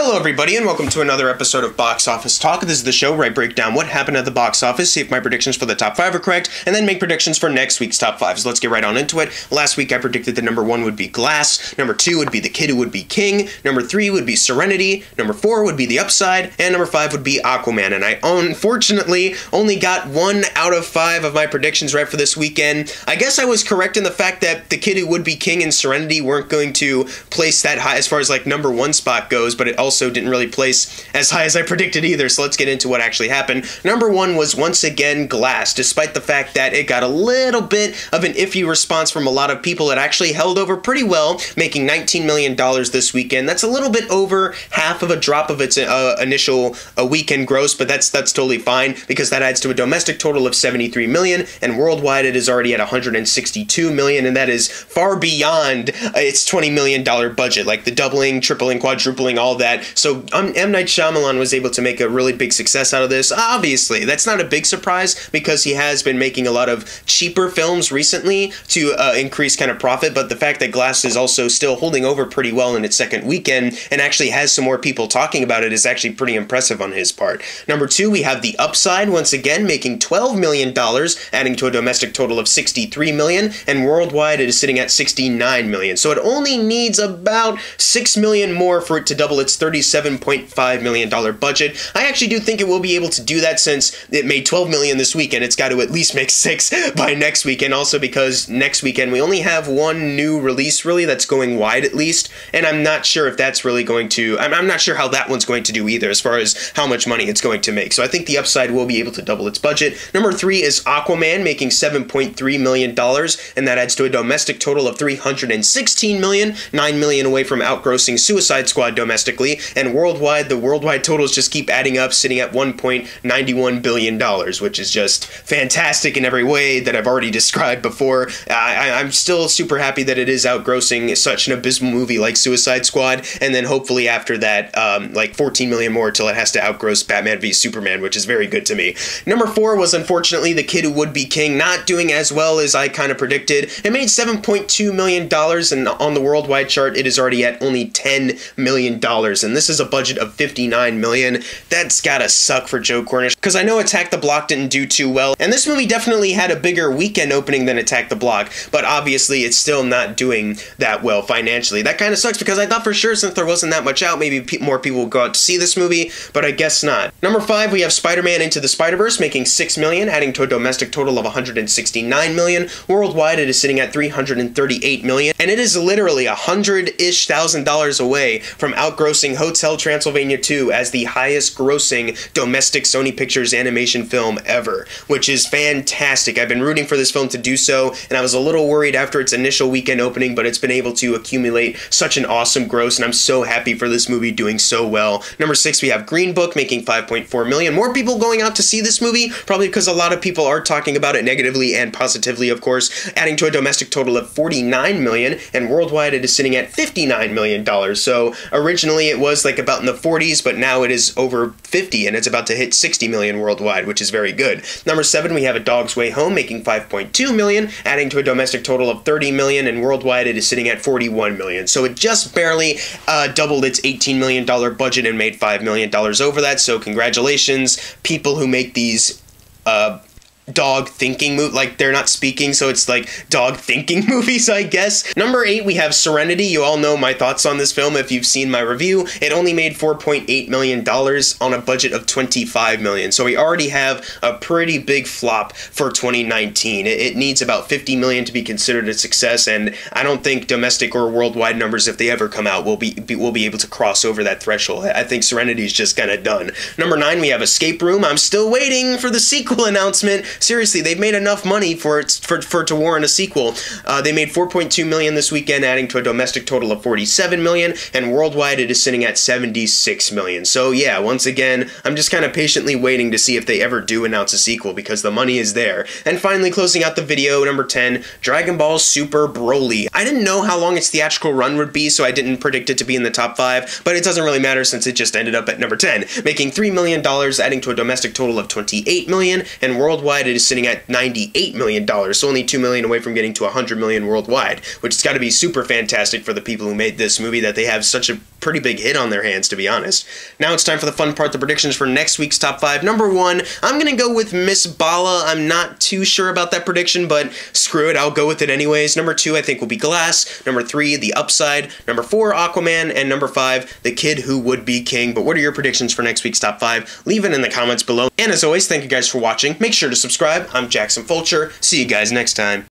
Hello everybody and welcome to another episode of Box Office Talk. This is the show where I break down what happened at the box office, see if my predictions for the top 5 are correct, and then make predictions for next week's top 5. So let's get right on into it. Last week I predicted that number 1 would be Glass, number 2 would be The Kid Who Would Be King, number 3 would be Serenity, number 4 would be The Upside, and number 5 would be Aquaman. And I unfortunately only got 1 out of 5 of my predictions right for this weekend. I guess I was correct in the fact that The Kid Who Would Be King and Serenity weren't going to place that high as far as like number 1 spot goes, but it also didn't really place as high as I predicted either, so let's get into what actually happened. Number 1 was once again Glass. Despite the fact that it got a little bit of an iffy response from a lot of people, it actually held over pretty well, making $19 million this weekend. That's a little bit over half of a drop of its initial weekend gross, but that's totally fine because that adds to a domestic total of $73 million, and worldwide it is already at $162 million, and that is far beyond its $20 million budget, like the doubling, tripling, quadrupling, all that. So M. Night Shyamalan was able to make a really big success out of this. Obviously, that's not a big surprise because he has been making a lot of cheaper films recently to increase kind of profit, but the fact that Glass is also still holding over pretty well in its second weekend and actually has some more people talking about it is actually pretty impressive on his part. Number 2, we have The Upside, once again making $12 million, adding to a domestic total of $63 million, and worldwide it is sitting at $69 million. So it only needs about $6 million more for it to double its $37.5 million budget. I actually do think it will be able to do that since it made $12 million this weekend. It's got to at least make 6 by next weekend, also because next weekend we only have one new release really that's going wide at least, and I'm not sure if that's really going to, I'm not sure how that one's going to do either as far as how much money it's going to make. So I think The Upside will be able to double its budget. Number 3 is Aquaman, making $7.3 million, and that adds to a domestic total of $316 million, $9 million away from outgrossing Suicide Squad domestically, and worldwide, the worldwide totals just keep adding up, sitting at $1.91 billion, which is just fantastic in every way that I've already described before. I'm still super happy that it is outgrossing such an abysmal movie like Suicide Squad, and then hopefully after that, like 14 million more till it has to outgross Batman v Superman, which is very good to me. Number 4 was unfortunately The Kid Who Would Be King, not doing as well as I kind of predicted. It made $7.2 million, and on the worldwide chart, it is already at only $10 million, and this is a budget of $59 million. That's gotta suck for Joe Cornish, because I know Attack the Block didn't do too well, and this movie definitely had a bigger weekend opening than Attack the Block, but obviously it's still not doing that well financially. That kind of sucks because I thought for sure since there wasn't that much out, maybe more people would go out to see this movie, but I guess not. Number 5, we have SpiderMan Into the SpiderVerse, making $6 million, adding to a domestic total of $169 million. Worldwide, it is sitting at $338 million, and it is literally $100-ish thousand away from outgrossing Hotel Transylvania 2 as the highest grossing domestic Sony Pictures animation film ever, which is fantastic. I've been rooting for this film to do so, and I was a little worried after its initial weekend opening, but it's been able to accumulate such an awesome gross, and I'm so happy for this movie doing so well. Number 6, we have Green Book, making $5.4 million. More people going out to see this movie, probably because a lot of people are talking about it negatively and positively, of course, adding to a domestic total of $49 million, and worldwide it is sitting at $59 million. So originally it was like about in the 40s, but now it is over 50, and it's about to hit 60 million worldwide, which is very good. Number 7, we have A Dog's Way Home, making $5.2 million, adding to a domestic total of $30 million, and worldwide it is sitting at $41 million. So it just barely doubled its $18 million budget and made $5 million over that, so congratulations, people who make these dog thinking like they're not speaking, so it's like dog thinking movies, I guess. Number 8, we have Serenity. You all know my thoughts on this film if you've seen my review. It only made $4.8 million on a budget of $25 million, so we already have a pretty big flop for 2019. It needs about $50 million to be considered a success, and I don't think domestic or worldwide numbers, if they ever come out, will be able to cross over that threshold. I think Serenity is just kind of done. Number 9, we have Escape Room. I'm still waiting for the sequel announcement. Seriously, they've made enough money for it to warrant a sequel. They made $4.2 million this weekend, adding to a domestic total of $47 million, and worldwide it is sitting at $76 million. So yeah, once again, I'm just kind of patiently waiting to see if they ever do announce a sequel because the money is there. And finally, closing out the video, number 10, Dragon Ball Super Broly. I didn't know how long its theatrical run would be, so I didn't predict it to be in the top 5, but it doesn't really matter since it just ended up at number 10, making $3 million, adding to a domestic total of $28 million, and worldwide it is sitting at $98 million, so only $2 million away from getting to $100 million worldwide, which has got to be super fantastic for the people who made this movie that they have such a pretty big hit on their hands, to be honest. Now it's time for the fun part, the predictions for next week's top 5. Number 1, I'm gonna go with Miss Bala. I'm not too sure about that prediction, but screw it, I'll go with it anyways. Number 2, I think, will be Glass. Number 3, The Upside. Number 4, Aquaman. And number 5, The Kid Who Would Be King. But what are your predictions for next week's top 5? Leave it in the comments below. And as always, thank you guys for watching. Make sure to subscribe. I'm Jackson Fulcher. See you guys next time.